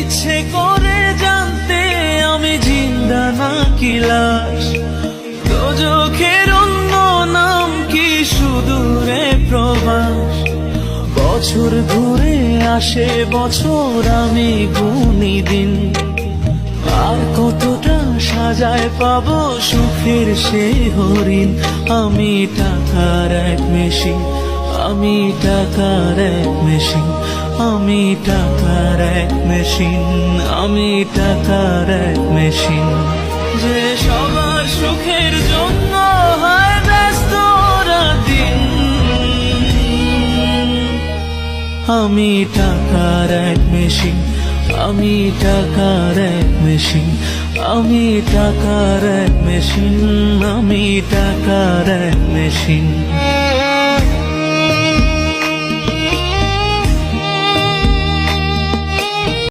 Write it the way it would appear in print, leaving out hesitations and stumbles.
ইচ্ছে করে জানতে আমি জিন্দা নাকি লাশ, দোজখের অন্য নাম কি সুদূরে প্রবাস। বছর ঘুরে আসে বছর, আমি গুনি দিন, আর কতটা সাজায় পাবো সুখের সে হরিণ। আমি টাকার এক মেশিন, আমি টাকার এক মেশিন, আমি টাকার এক মেশিন, আমি টাকার এক মেশিন। যে সবার সুখের জন্য হয় ব্যস্ত রাতদিন। আমি টাকার এক মেশিন, আমি টাকার এক মেশিন, আমি টাকার এক মেশিন, আমি টাকার এক মেশিন।